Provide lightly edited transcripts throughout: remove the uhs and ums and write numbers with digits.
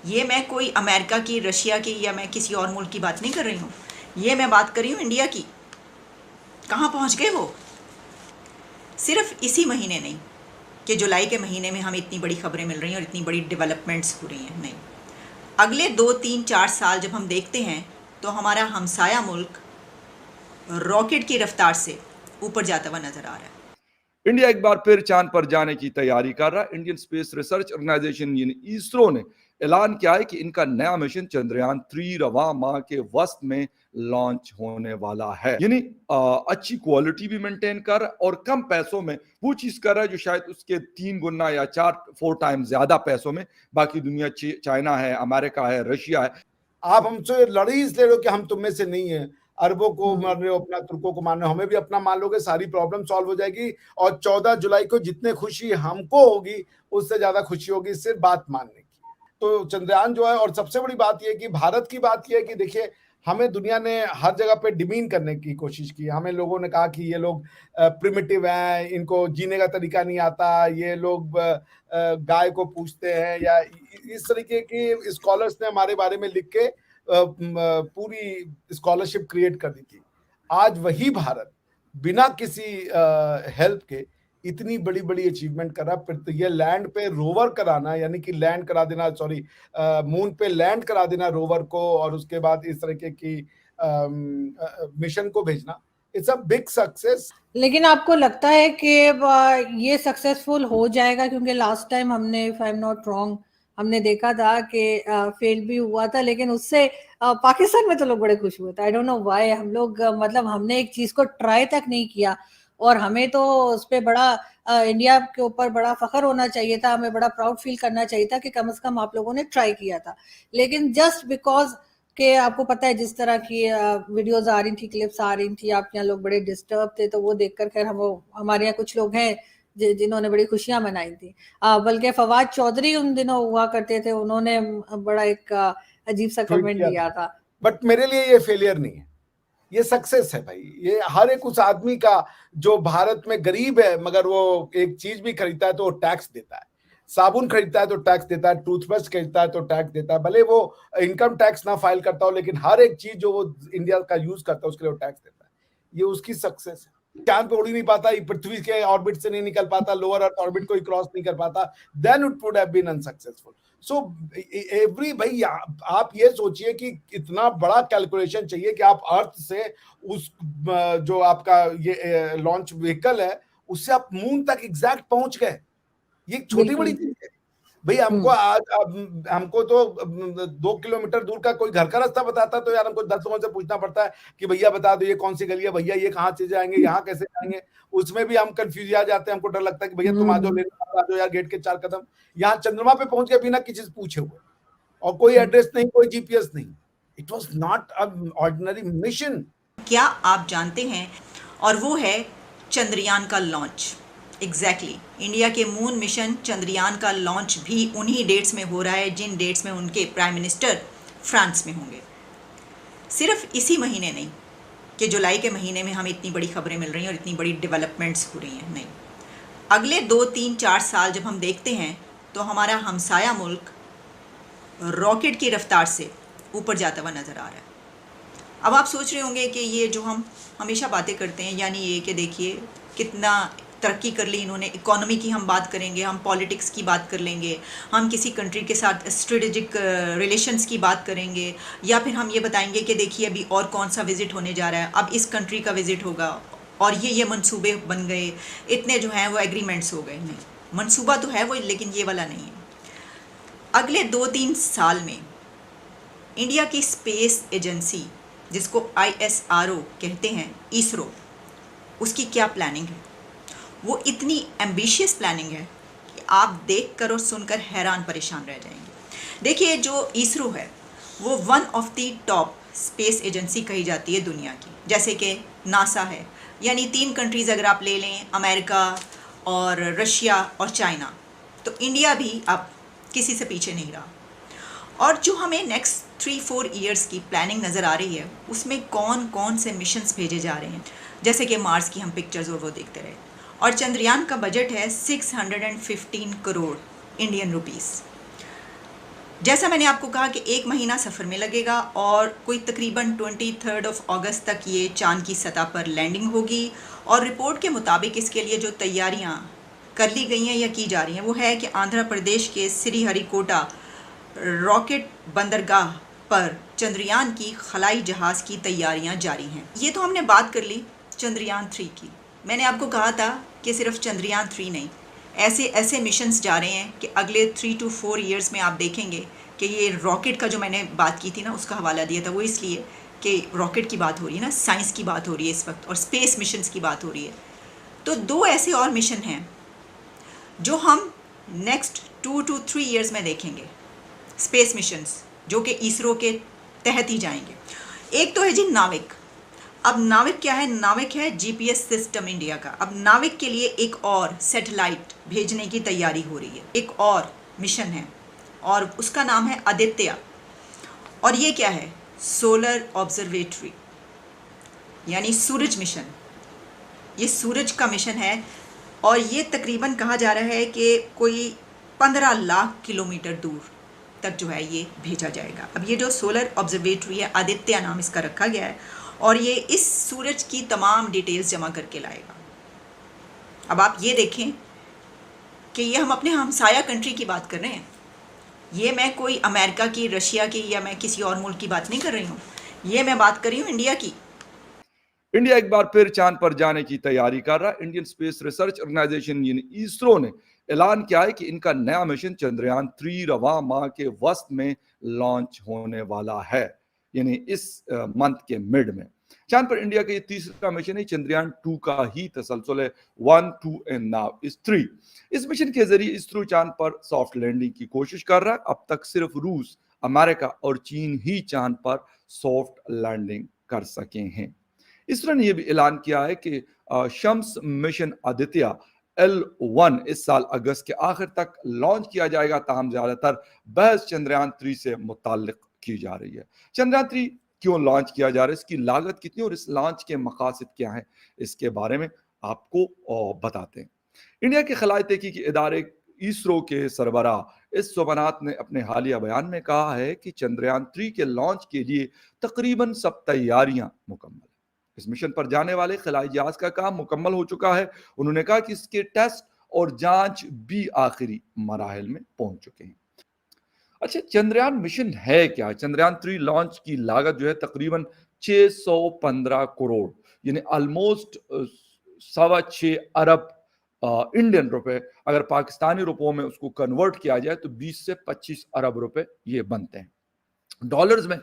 ये मैं कोई अमेरिका की, रशिया की या मैं किसी और मुल्क की बात नहीं कर रही हूँ। ये मैं बात कर रही हूँ इंडिया की। कहाँ पहुँच गए वो? सिर्फ इसी महीने नहीं कि जुलाई के महीने में हमें इतनी बड़ी खबरें मिल रही हैं और इतनी बड़ी डेवलपमेंट्स हो रही हैं, नहीं। अगले 2 3 4 साल जब हम देखते हैं तो हमारा हमसाया मुल्क रॉकेट की रफ्तार से ऊपर जाता हुआ नजर आ रहा है। इंडिया एक बार फिर चांद पर जाने की तैयारी कर रहा है। इंडियन स्पेस रिसर्च ऑर्गेनाइजेशन यानी इसरो ने ऐलान किया है कि इनका नया मिशन चंद्रयान 3 रवा माह के वस्त में लॉन्च होने वाला है। यानी अच्छी क्वालिटी भी मेंटेन कर और कम पैसों में वो चीज कर रहा है जो शायद उसके 3 गुना या 4 टाइम ज्यादा पैसों में बाकी दुनिया, चाइना है, अमेरिका है, रशिया है। आप हमसे लड़ी इसलिए लो कि हम तुम में से नहीं है, अरबों को मार रहे हो, अपना तुर्कों को मार रहे हो, हमें भी अपना मान लोगे, सारी प्रॉब्लम सॉल्व हो जाएगी। और 14 जुलाई को जितने खुशी हमको होगी उससे ज्यादा खुशी होगी सिर्फ बात मानने की। तो चंद्रयान जो है, और सबसे बड़ी बात यह कि भारत की बात यह है कि देखिए, हमें दुनिया ने हर जगह पे डिमीन करने की कोशिश की। हमें लोगों ने कहा कि ये लोग प्रिमिटिव हैं, इनको जीने का तरीका नहीं आता, ये लोग गाय को पूछते हैं, या इस तरीके की स्कॉलर्स ने हमारे बारे में लिख के पूरी स्कॉलरशिप क्रिएट कर दी थी। आज वही भारत बिना किसी हेल्प के इतनी बड़ी बड़ी अचीवमेंट कर रहा। फिर तो ये लैंड पे रोवर कराना, यानी कि लैंड करा देना, सॉरी, मून पे लैंड करा देना रोवर को, और उसके बाद इस तरीके की मिशन को भेजना, इट्स अ बिग सक्सेस। लेकिन आपको लगता है कि ये सक्सेसफुल हो जाएगा? क्योंकि लास्ट टाइम हमने, if I am not wrong, हमने देखा था कि फेल भी हुआ था, लेकिन उससे पाकिस्तान में तो लोग बड़े खुश हुए थे। I don't know why. हम लोग मतलब हमने एक चीज को ट्राई तक नहीं किया, और हमें तो उस पर बड़ा इंडिया के ऊपर बड़ा फख्र होना चाहिए था, हमें बड़ा प्राउड फील करना चाहिए था कि कम से कम आप लोगों ने ट्राई किया था। लेकिन जस्ट बिकॉज कि आपको पता है जिस तरह की वीडियोस आ रही थी, क्लिप्स आ रही थी, आप यहाँ लोग बड़े डिस्टर्ब थे, तो वो देखकर खैर हमारे यहाँ कुछ लोग हैं जिन्होंने बड़ी खुशियां मनाई थी। बल्कि फवाद चौधरी उन दिनों हुआ करते थे, उन्होंने बड़ा एक अजीब सा कमेंट दिया था। बट मेरे लिए ये फेलियर नहीं है, ये सक्सेस है भाई। ये हर एक उस आदमी का जो भारत में गरीब है, मगर वो एक चीज भी खरीदता है तो वो टैक्स देता है, साबुन खरीदता है तो टैक्स देता है, टूथब्रश खरीदता है तो टैक्स देता है, भले वो इनकम टैक्स ना फाइल करता हो, लेकिन हर एक चीज जो वो इंडिया का यूज करता है उसके लिए वो टैक्स देता है। ये उसकी सक्सेस है। चांद पे उड़ ही नहीं पाता, पृथ्वी के ऑर्बिट से नहीं निकल पाता, लोअर अर्थ ऑर्बिट को ही क्रॉस नहीं कर पाता, then it would have been unsuccessful. So every भाई, आप ये सोचिए कि इतना बड़ा कैलकुलेशन चाहिए कि आप अर्थ से उस जो आपका ये लॉन्च व्हीकल है उससे आप मून तक एग्जैक्ट पहुंच गए। ये छोटी बड़ी चीज है भाई। हमको आज हमको तो 2 किलोमीटर दूर का कोई घर का रास्ता बताता तो यार हमको 10 लोगों से पूछना पड़ता है कि भैया बता दो ये कौन सी गली है, भैया ये कहाँ से जाएंगे, यहाँ कैसे जाएंगे। उसमें भी हम कंफ्यूज आ जाते हैं, हमको डर लगता है कि भैया तुम आ जाओ, लेने आ जाओ यार, गेट के 4 कदम। यहाँ चंद्रमा पे पहुंच गए बिना किसी से पूछे हुए, और कोई एड्रेस नहीं, कोई जीपीएस नहीं। It was not a ordinary mission. क्या आप जानते हैं? और वो है चंद्रयान का लॉन्च। एग्जैक्टली इंडिया के मून मिशन चंद्रयान का लॉन्च भी उन्हीं डेट्स में हो रहा है जिन डेट्स में उनके प्राइम मिनिस्टर फ्रांस में होंगे। सिर्फ इसी महीने नहीं कि जुलाई के महीने में हमें इतनी बड़ी खबरें मिल रही हैं और इतनी बड़ी डेवलपमेंट्स हो रही हैं, नहीं। अगले 2 3 4 साल जब हम देखते हैं तो हमारा हमसाया मुल्क रॉकेट की रफ्तार से ऊपर जाता हुआ नज़र आ रहा है। अब आप सोच रहे होंगे कि ये जो हम हमेशा बातें करते हैं, यानी ये कि देखिए कितना तरक्की कर ली इन्होंने, इकोनॉमी की हम बात करेंगे, हम पॉलिटिक्स की बात कर लेंगे, हम किसी कंट्री के साथ स्ट्रेटेजिक रिलेशंस की बात करेंगे, या फिर हम ये बताएंगे कि देखिए अभी और कौन सा विज़िट होने जा रहा है, अब इस कंट्री का विज़िट होगा और ये मंसूबे बन गए, इतने जो हैं वो एग्रीमेंट्स हो गए। नहीं, मंसूबा तो है वो, लेकिन ये वाला नहीं है। अगले 2 3 साल में इंडिया की स्पेस एजेंसी, जिसको ISRO कहते हैं, इसरो, उसकी क्या प्लानिंग है। वो इतनी एम्बिशियस प्लानिंग है कि आप देख कर और सुनकर हैरान परेशान रह जाएंगे। देखिए जो इसरो है वो one of the top space agency कही जाती है दुनिया की, जैसे कि नासा है, यानी 3 कंट्रीज़ अगर आप ले लें, अमेरिका और रशिया और चाइना, तो इंडिया भी अब किसी से पीछे नहीं रहा। और जो हमें नेक्स्ट 3-4 ईयर्स की प्लानिंग नज़र आ रही है उसमें कौन कौन से मिशंस भेजे जा रहे हैं, जैसे कि मार्स की हम पिक्चर्स और वो देखते रहे। और चंद्रयान का बजट है 615 करोड़ इंडियन रुपीस। जैसा मैंने आपको कहा कि 1 महीना सफ़र में लगेगा और कोई तकरीबन 23 अगस्त तक ये चाँद की सतह पर लैंडिंग होगी। और रिपोर्ट के मुताबिक इसके लिए जो तैयारियां कर ली गई हैं या की जा रही हैं वो है कि आंध्र प्रदेश के श्रीहरिकोटा रॉकेट बंदरगाह पर चंद्रयान की खलाई जहाज़ की तैयारियां जारी हैं। ये तो हमने बात कर ली चंद्रयान 3 की। मैंने आपको कहा था कि सिर्फ चंद्रयान 3 नहीं, ऐसे ऐसे मिशंस जा रहे हैं कि अगले 3 to 4 ईयर्स में आप देखेंगे कि ये रॉकेट का जो मैंने बात की थी ना, उसका हवाला दिया था वो इसलिए कि रॉकेट की बात हो रही है ना, साइंस की बात हो रही है इस वक्त और स्पेस मिशंस की बात हो रही है। तो 2 ऐसे और मिशन हैं जो हम नेक्स्ट 2 to 3 ईयर्स में देखेंगे, स्पेस मिशंस जो कि इसरो के तहत ही जाएंगे। एक तो है जी नाविक। अब नाविक क्या है? नाविक है जीपीएस सिस्टम इंडिया का। अब नाविक के लिए एक और सैटेलाइट भेजने की तैयारी हो रही है, एक और मिशन है और उसका नाम है आदित्य। और ये क्या है? सोलर ऑब्जर्वेटरी यानी सूरज मिशन। ये सूरज का मिशन है और ये तकरीबन कहा जा रहा है कि कोई 15 लाख किलोमीटर दूर तक जो है ये भेजा जाएगा। अब ये जो सोलर ऑब्जर्वेटरी है, आदित्य नाम इसका रखा गया है और ये इस सूरज की तमाम डिटेल्स जमा करके लाएगा। अब आप ये देखें कि ये हम अपने हमसाया कंट्री की बात कर रहे हैं। ये मैं कोई अमेरिका की, रशिया की या मैं किसी और मुल्क की बात नहीं कर रही हूँ, ये मैं बात कर रही हूँ इंडिया की। इंडिया एक बार फिर चांद पर जाने की तैयारी कर रहा है। इंडियन स्पेस रिसर्च ऑर्गेनाइजेशन यानी इसरो ने ऐलान किया है कि इनका नया मिशन चंद्रयान 3 रवां माह के वस्त में लॉन्च होने वाला है, यानी इस मंथ के मिड में। चांद पर इंडिया का ये तीसरा मिशन है। चंद्रयान 2 का ही तसलसल है 1, 2 एंड नाउ इज 3। इस मिशन के जरिए इसरो चांद पर सॉफ्ट लैंडिंग की कोशिश कर रहा है। अब तक सिर्फ रूस, अमेरिका और चीन ही चांद पर सॉफ्ट लैंडिंग कर सके हैं। इसरो ने यह भी ऐलान किया है कि शम्स मिशन आदित्य L1 इस साल अगस्त के आखिर तक लॉन्च किया जाएगा। ताहम ज्यादातर बहस चंद्रयान 3 से मुताल्लिक की जा रही है। चंद्रयान 3 क्यों लॉन्च किया जा रहा है, इसकी लागत कितनी और इस लॉन्च के मकासद क्या हैं, इसके बारे में आपको बताते हैं। इंडिया के खलाई तहकीकी इदारे इसरो के सरबराह इस सोमनाथ ने अपने हालिया बयान में कहा है कि चंद्रयान 3 के लॉन्च के लिए तकरीबन सब तैयारियां मुकम्मल है। इस मिशन पर जाने वाले खलाई जहाज का काम मुकम्मल हो चुका है। उन्होंने कहा कि इसके टेस्ट और जांच भी आखिरी मराहिल में पहुंच चुके हैं। अच्छा, चंद्रयान मिशन है क्या? चंद्रयान 3 लॉन्च की लागत जो है तकरीबन 615 करोड़ यानी ऑलमोस्ट 6.25 अरब इंडियन रुपए। अगर पाकिस्तानी रुपयों में उसको कन्वर्ट किया जाए तो 20 से 25 अरब रुपए ये बनते हैं। डॉलर्स में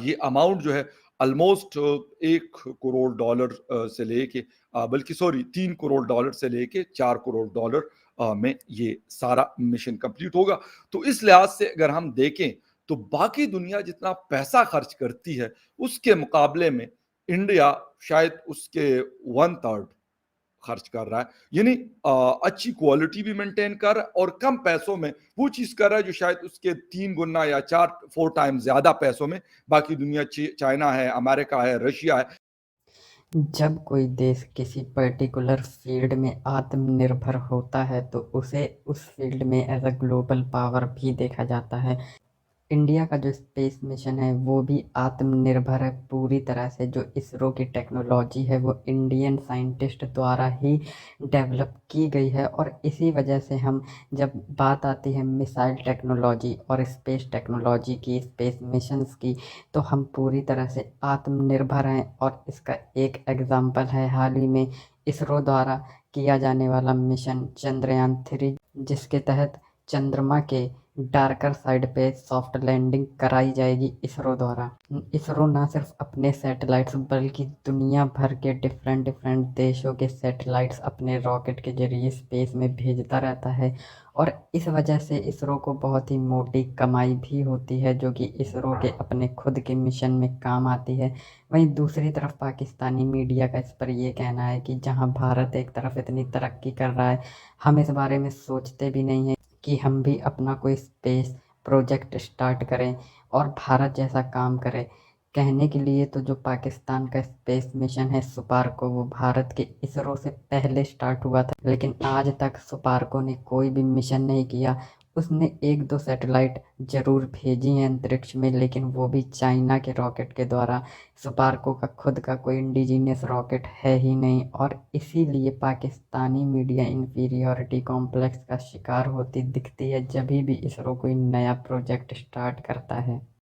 ये अमाउंट जो है ऑलमोस्ट 1 करोड़ डॉलर से लेके बल्कि 3 करोड़ डॉलर से लेके 4 करोड़ डॉलर में ये सारा मिशन कंप्लीट होगा। तो इस लिहाज से अगर हम देखें तो बाकी दुनिया जितना पैसा खर्च करती है उसके मुकाबले में इंडिया शायद उसके 1/3 खर्च कर रहा है। यानी अच्छी क्वालिटी भी मेंटेन कर रहा है और कम पैसों में वो चीज कर रहा है जो शायद उसके 3 गुना या 4 टाइम ज्यादा पैसों में बाकी दुनिया, चाइना है, अमेरिका है, रशिया है। जब कोई देश किसी पर्टिकुलर फील्ड में आत्मनिर्भर होता है तो उसे उस फील्ड में एज अ ग्लोबल पावर भी देखा जाता है। इंडिया का जो स्पेस मिशन है वो भी आत्मनिर्भर है पूरी तरह से। जो इसरो की टेक्नोलॉजी है वो इंडियन साइंटिस्ट द्वारा ही डेवलप की गई है और इसी वजह से हम, जब बात आती है मिसाइल टेक्नोलॉजी और स्पेस टेक्नोलॉजी की, स्पेस मिशंस की, तो हम पूरी तरह से आत्मनिर्भर हैं। और इसका एक एग्जाम्पल है हाल ही में इसरो द्वारा किया जाने वाला मिशन चंद्रयान 3, जिसके तहत चंद्रमा के डार्कर साइड पे सॉफ्ट लैंडिंग कराई जाएगी इसरो द्वारा। इसरो ना सिर्फ अपने सैटेलाइट्स बल्कि दुनिया भर के डिफरेंट देशों के सैटेलाइट्स अपने रॉकेट के जरिए स्पेस में भेजता रहता है और इस वजह से इसरो को बहुत ही मोटी कमाई भी होती है जो कि इसरो के अपने खुद के मिशन में काम आती है। वहीं दूसरी तरफ पाकिस्तानी मीडिया का इस पर ये कहना है कि जहां भारत एक तरफ इतनी तरक्की कर रहा है, हम इस बारे में सोचते भी नहीं हैं कि हम भी अपना कोई स्पेस प्रोजेक्ट स्टार्ट करें और भारत जैसा काम करें। कहने के लिए तो जो पाकिस्तान का स्पेस मिशन है सुपार्को, वो भारत के इसरो से पहले स्टार्ट हुआ था, लेकिन आज तक सुपार्को ने कोई भी मिशन नहीं किया। उसने 1-2 सैटेलाइट ज़रूर भेजी हैं अंतरिक्ष में, लेकिन वो भी चाइना के रॉकेट के द्वारा। स्पार्को का खुद का कोई इंडिजीनियस रॉकेट है ही नहीं, और इसीलिए पाकिस्तानी मीडिया इंफीरियॉरिटी कॉम्प्लेक्स का शिकार होती दिखती है जभी भी इसरो कोई नया प्रोजेक्ट स्टार्ट करता है।